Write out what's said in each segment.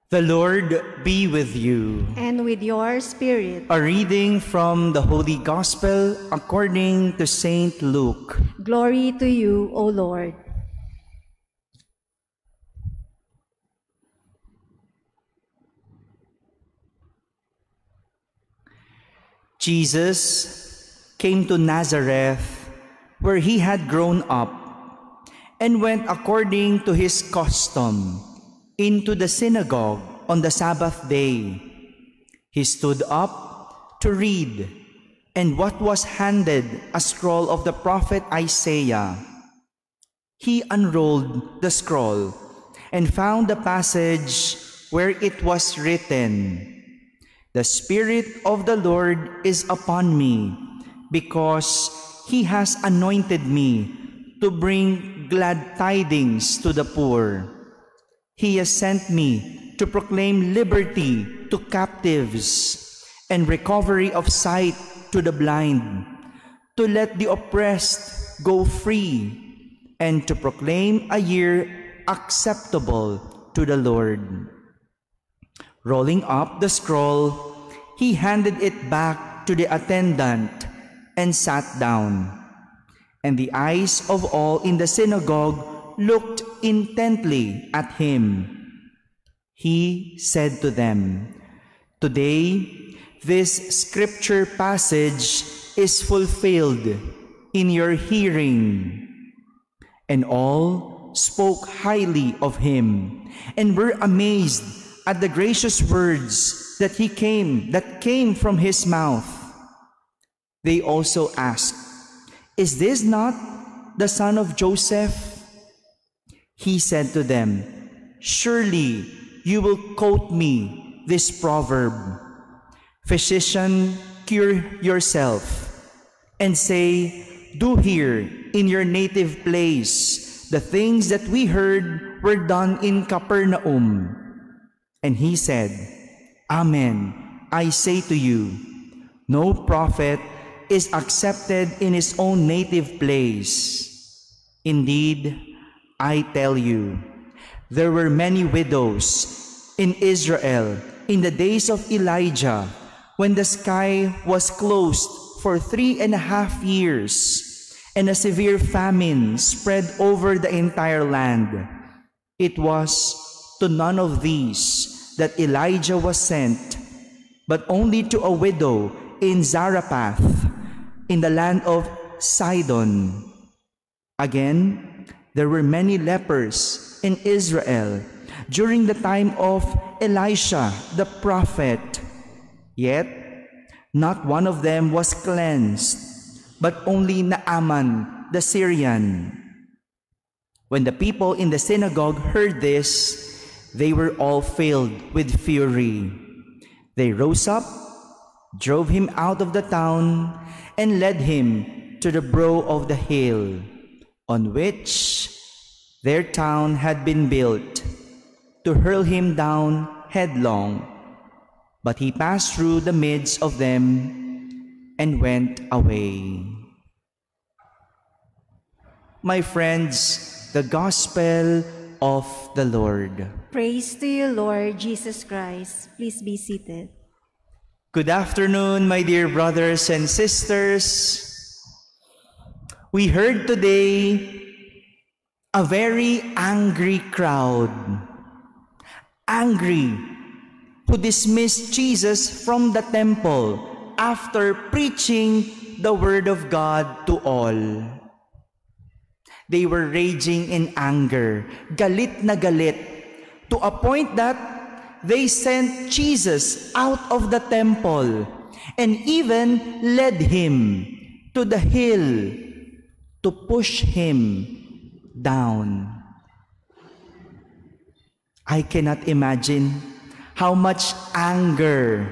The Lord be with you. And with your spirit. A reading from the Holy Gospel according to Saint Luke. Glory to you, O Lord. Jesus came to Nazareth, where he had grown up, and went according to his custom into the synagogue on the Sabbath day. He stood up to read, and what was handed a scroll of the prophet Isaiah. He unrolled the scroll and found the passage where it was written, "The Spirit of the Lord is upon me, because he has anointed me to bring glad tidings to the poor. He has sent me to proclaim liberty to captives and recovery of sight to the blind, to let the oppressed go free, and to proclaim a year acceptable to the Lord." Rolling up the scroll, he handed it back to the attendant and sat down. And the eyes of all in the synagogue looked intently at him. He said to them, "Today, this scripture passage is fulfilled in your hearing." And all spoke highly of him and were amazed at the gracious words that came from his mouth. They also asked, "Is this not the son of Joseph?" He said to them, "Surely you will quote me this proverb, 'Physician, cure yourself,' and say, 'Do here in your native place the things that we heard were done in Capernaum.'" And he said, "Amen, I say to you, no prophet is accepted in his own native place. Indeed, I tell you, there were many widows in Israel in the days of Elijah, when the sky was closed for 3.5 years, and a severe famine spread over the entire land. It was to none of these that Elijah was sent, but only to a widow in Zarephath, in the land of Sidon. Again, there were many lepers in Israel during the time of Elisha the prophet. Yet, not one of them was cleansed, but only Naaman the Syrian. When the people in the synagogue heard this, they were all filled with fury. They rose up, drove him out of the town, and led him to the brow of the hill on which their town had been built, to hurl him down headlong. But he passed through the midst of them and went away. My friends, the Gospel of the Lord. Praise to you, Lord Jesus Christ. Please be seated. Good afternoon, my dear brothers and sisters. We heard today a very angry crowd. Angry, who dismissed Jesus from the temple after preaching the word of God to all. They were raging in anger, galit na galit, to a point that they sent Jesus out of the temple and even led him to the hill to push him down. I cannot imagine how much anger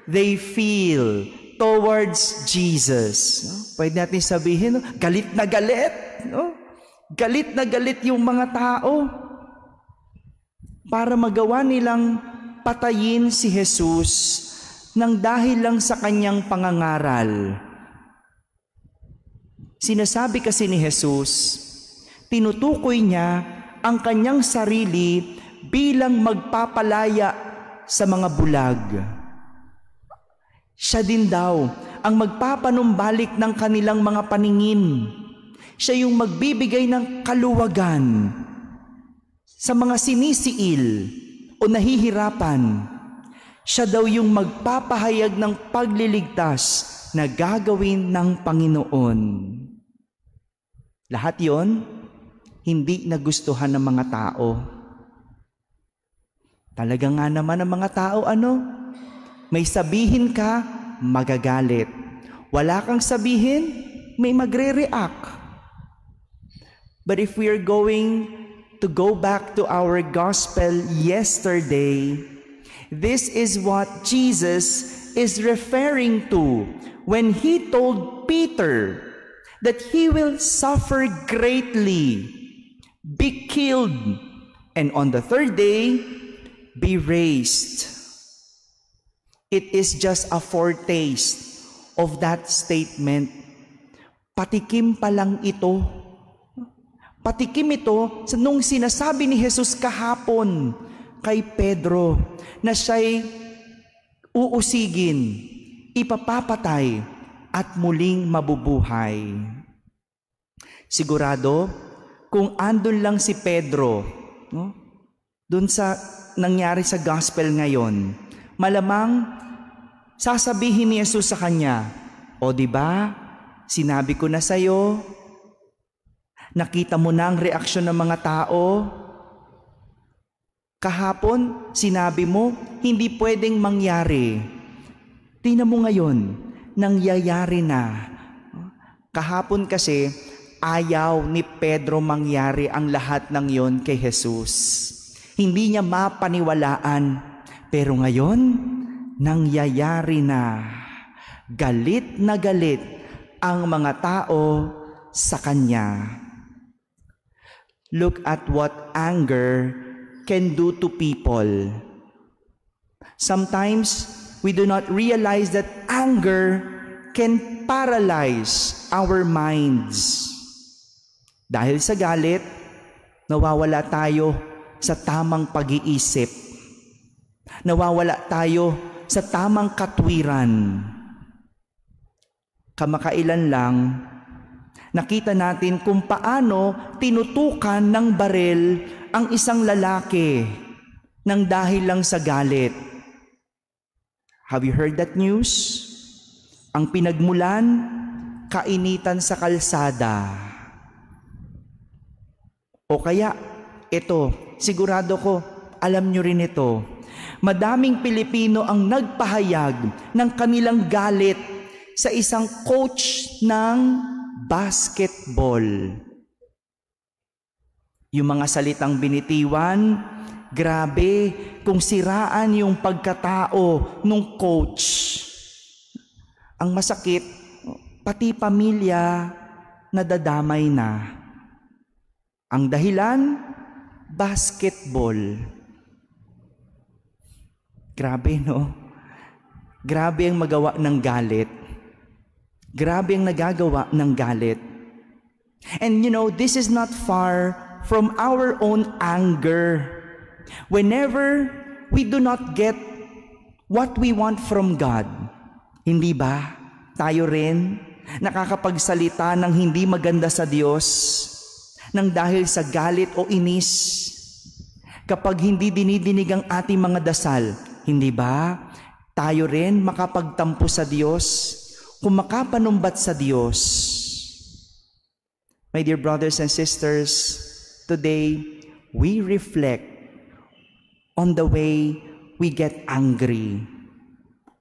they feel towards Jesus. Pwede natin sabihin, galit na galit. Galit na galit yung mga tao para magawa nilang patayin si Jesus nang dahil lang sa kanyang pangangaral. Sinasabi kasi ni Jesus, tinutukoy niya ang kanyang sarili bilang magpapalaya sa mga bulag. Siya din daw ang magpapanumbalik ng kanilang mga paningin. Siya yung magbibigay ng kaluwagan sa mga sinisiil o nahihirapan. Siya daw yung magpapahayag ng pagliligtas na gagawin ng Panginoon. Lahat yon hindi nagustuhan ng mga tao. Talaga nga naman ang mga tao, may sabihin ka, magagalit. Wala kang sabihin, may magre-react. But if we are going to go back to our gospel yesterday, this is what Jesus is referring to when he told Peter that he will suffer greatly, be killed, and on the third day, be raised. It is just a foretaste of that statement. Patikim pa lang ito. Patikim ito nung sinasabi ni Jesus kahapon kay Pedro na siya'y uusigin, ipapapatay, at muling mabubuhay. Sigurado, kung andun lang si Pedro, dun sa nangyari sa gospel ngayon, malamang sasabihin ni Jesus sa kanya, o diba, sinabi ko na sa'yo, nakita mo na ang reaksyon ng mga tao, kahapon, sinabi mo, hindi pwedeng mangyari. Tingnan mo ngayon, nangyayari na. Kahapon kasi, ayaw ni Pedro mangyari ang lahat ng yon kay Jesus. Hindi niya mapaniwalaan. Pero ngayon, nangyayari na. Galit na galit ang mga tao sa kanya. Look at what anger can do to people. Sometimes, we do not realize that anger can paralyze our minds. Dahil sa galit, nawawala tayo sa tamang pag-iisip. Nawawala tayo sa tamang katwiran. Kamakailan lang, nakita natin kung paano tinutukan ng baril ang isang lalaki nang dahil lang sa galit. Have you heard that news? Ang pinagmulan, kainitan sa kalsada. O kaya, ito, sigurado ko, alam nyo rin ito. Madaming Pilipino ang nagpahayag ng kanilang galit sa isang coach ng basketball. Yung mga salitang binitiwan, grabe kung siraan yung pagkatao ng coach. Ang masakit, pati pamilya nadadamay na. Ang dahilan, basketball. Grabe, no? Grabe ang magawa ng galit. Grabe ang nagagawa ng galit. And you know, this is not far from our own anger. Whenever we do not get what we want from God, hindi ba tayo rin nakakapagsalita ng hindi maganda sa Diyos nang dahil sa galit o inis? Kapag hindi dinidinig ang ating mga dasal, hindi ba tayo rin makapagtampo sa Diyos kung makapanumbat sa Diyos? My dear brothers and sisters, today we reflect on the way we get angry,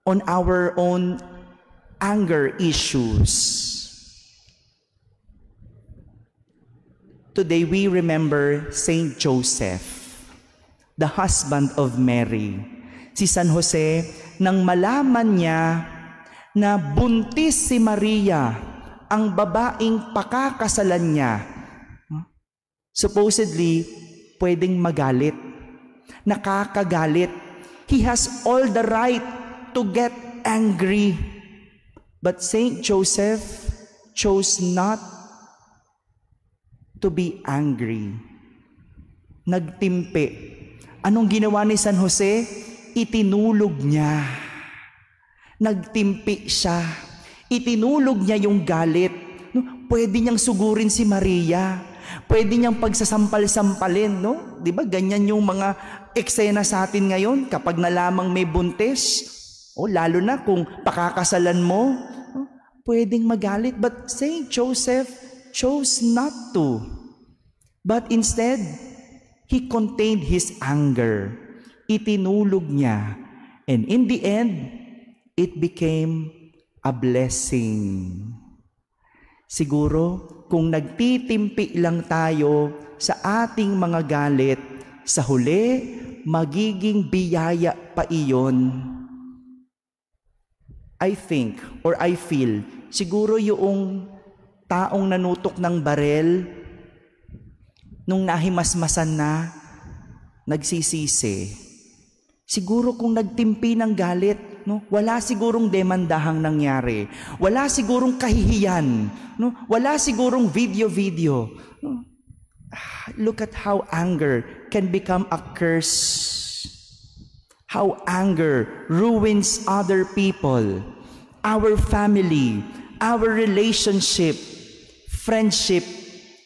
on our own anger issues. Today we remember Saint Joseph, the husband of Mary. Si San Jose, nang malaman niya na buntis si Maria, ang babaeng pakakasalan niya, supposedly, pwedeng magalit. Nakakagalit. He has all the right to get angry. But Saint Joseph chose not to be angry. Nagtimpi. Anong ginawa ni San Jose? Itinulog niya. Nagtimpi siya. Itinulog niya yung galit. No? Pwede niyang sugurin si Maria. Pwede niyang pagsasampal-sampalin, no? 'Di ba? Ganyan yung mga eksena sa atin ngayon kapag nalamang may buntis. Lalo na kung pakakasalan mo, no? Pwedeng magalit. But Saint Joseph chose not to. But instead, he contained his anger. Itinulog niya. And in the end, it became a blessing. Siguro, kung nagtitimpi lang tayo sa ating mga galit, sa huli, magiging biyaya pa iyon. I think, or I feel, siguro yung taong nanutok ng barel, nung nahimasmasan na, nagsisisi. Siguro kung nagtimpi ng galit, no, wala sigurong demandahang nangyari. Wala sigurong kahihiyan. No? Wala sigurong video. No? Look at how anger can become a curse. How anger ruins other people, our family, our relationship, friendship,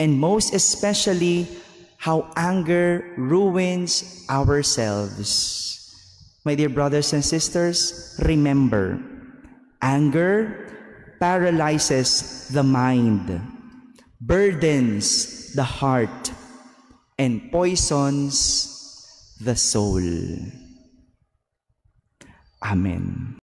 and most especially, how anger ruins ourselves. My dear brothers and sisters, remember, anger paralyzes the mind, burdens the heart, and poisons the soul. Amen.